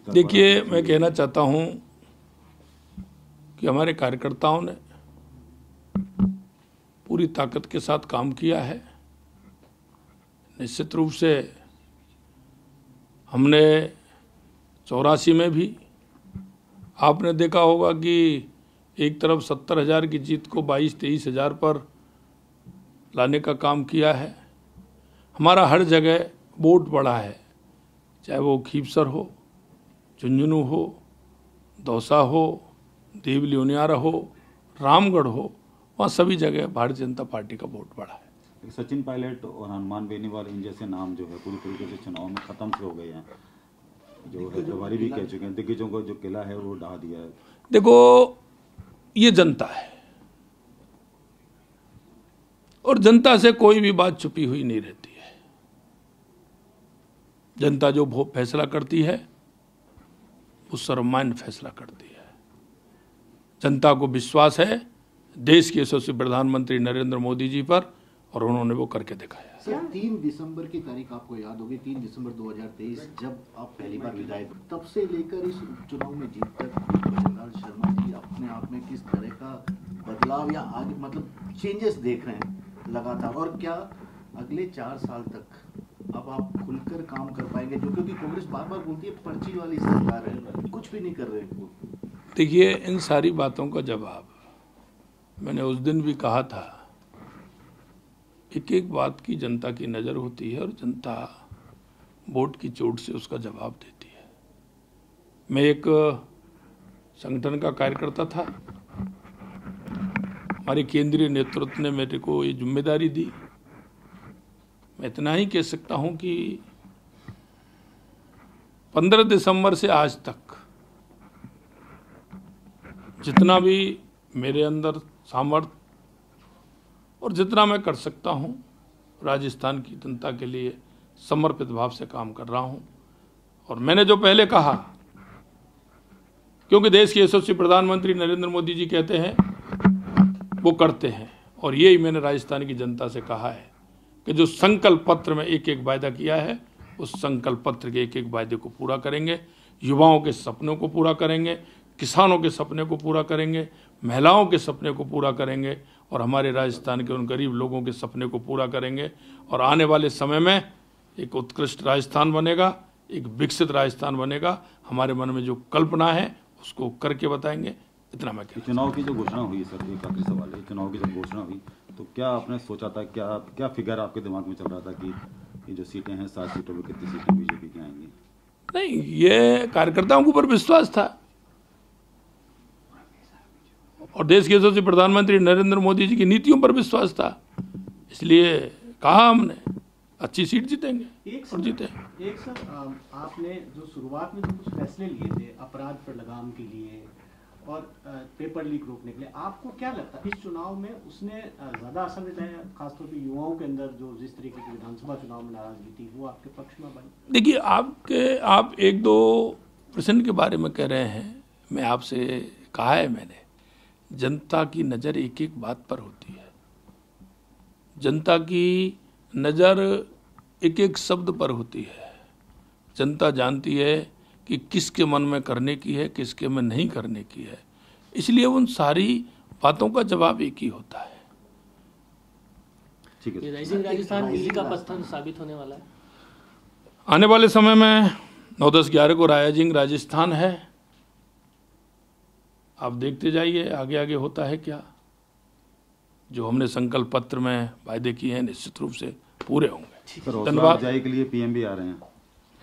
देखिए, मैं कहना चाहता हूं कि हमारे कार्यकर्ताओं ने पूरी ताकत के साथ काम किया है। निश्चित रूप से हमने 84 में भी आपने देखा होगा कि एक तरफ 70,000 की जीत को 22-23 हज़ार पर लाने का काम किया है। हमारा हर जगह वोट बढ़ा है, चाहे वो खीपसर हो, झुंझुनू हो, दौसा हो, देवली उनियारा हो, रामगढ़ हो, वहाँ सभी जगह भारतीय जनता पार्टी का वोट बढ़ा है। सचिन पायलट और हनुमान बेनीवाल इन जैसे नाम जो है पूरी तरीके से चुनाव में खत्म से हो गए हैं, जो है जवारी भी कह चुके हैं, दिग्गजों को जो किला है वो ढहा दिया है। देखो, ये जनता है और जनता से कोई भी बात छुपी हुई नहीं रहती है। जनता जो फैसला करती है वो सर्वमान्य फैसला करती है। जनता को विश्वास है देश के यशस्वी प्रधानमंत्री नरेंद्र मोदी जी पर, और उन्होंने वो करके दिखाया। सर, 3 दिसंबर की तारीख आपको याद होगी, 3 दिसंबर 2023 जब आप पहली बार विधायक, तब से लेकर इस उपचुनाव में जीत तक भजनलाल शर्मा जी अपने आप में किस तरह का बदलाव या आगे मतलब चेंजेस देख रहे हैं लगातार, और क्या अगले 4 साल तक अब आप खुलकर काम कर पाएंगे? जो क्योंकि कांग्रेस बार बार बोलती है पर्ची वाली सरकार है, कुछ भी नहीं कर रहे हैं। देखिए, इन सारी बातों का जवाब मैंने उस दिन भी कहा था। एक एक बात की जनता की नज़र होती है और जनता वोट की चोट से उसका जवाब देती है। मैं एक संगठन का कार्यकर्ता था, हमारे केंद्रीय नेतृत्व ने मेरे को ये जिम्मेदारी दी। मैं इतना ही कह सकता हूं कि 15 दिसंबर से आज तक जितना भी मेरे अंदर सामर्थ्य और जितना मैं कर सकता हूं, राजस्थान की जनता के लिए समर्पित भाव से काम कर रहा हूं। और मैंने जो पहले कहा, क्योंकि देश के यशस्वी प्रधानमंत्री नरेंद्र मोदी जी कहते हैं वो करते हैं, और यही मैंने राजस्थान की जनता से कहा है कि जो संकल्प पत्र में एक एक वायदा किया है, उस संकल्प पत्र के एक एक वायदे को पूरा करेंगे। युवाओं के सपनों को पूरा करेंगे, किसानों के सपने को पूरा करेंगे, महिलाओं के सपने को पूरा करेंगे, और हमारे राजस्थान के उन गरीब लोगों के सपने को पूरा करेंगे। और आने वाले समय में एक उत्कृष्ट राजस्थान बनेगा, एक विकसित राजस्थान बनेगा। हमारे मन में जो कल्पना है उसको करके बताएंगे। इतना मैं कहूँ। चुनाव की जो घोषणा हुई सर, एक आखिरी सवाल है, चुनाव की जब घोषणा हुई तो क्या आपने सोचा था, क्या फिगर आपके दिमाग में चल रहा था कि ये जो सीटें हैं 7 सीटों में कितनी सीटें बीजेपी की आएंगी? नहीं, ये कार्यकर्ताओं के ऊपर विश्वास था और देश के यशस्वी प्रधानमंत्री नरेंद्र मोदी जी की नीतियों पर विश्वास था। इसलिए कहा हमने अच्छी सीट जीतेंगे और जीते। एक सर, आपने जो शुरुआत में जो कुछ फैसले लिए थे अपराध पर लगाम के लिए और पेपर लीक रोकने के लिए, आपको क्या लगता है इस चुनाव में उसने ज्यादा असर दिखाया, खासतौर पे युवाओं के अंदर जो जिस तरीके की विधानसभा चुनाव में नाराजगी थी वो आपके पक्ष में बनी? देखिए, आप 1-2 प्रश्न के बारे में कह रहे हैं। मैं आपसे कहा है, मैंने जनता की नज़र एक एक बात पर होती है, जनता की नज़र एक एक शब्द पर होती है। जनता जानती है कि किसके मन में करने की है, किसके में नहीं करने की है। इसलिए उन सारी बातों का जवाब एक ही होता है। ठीक है। राजस्थान दिल्ली का पत्थर साबित होने वाला है। आने वाले समय में 9, 10, 11 को रायजिंग राजस्थान है। आप देखते जाइए आगे आगे होता है क्या। जो हमने संकल्प पत्र में वायदे किए हैं निश्चित रूप से पूरे होंगे। धन्यवाद। के लिए पीएम भी आ रहे हैं।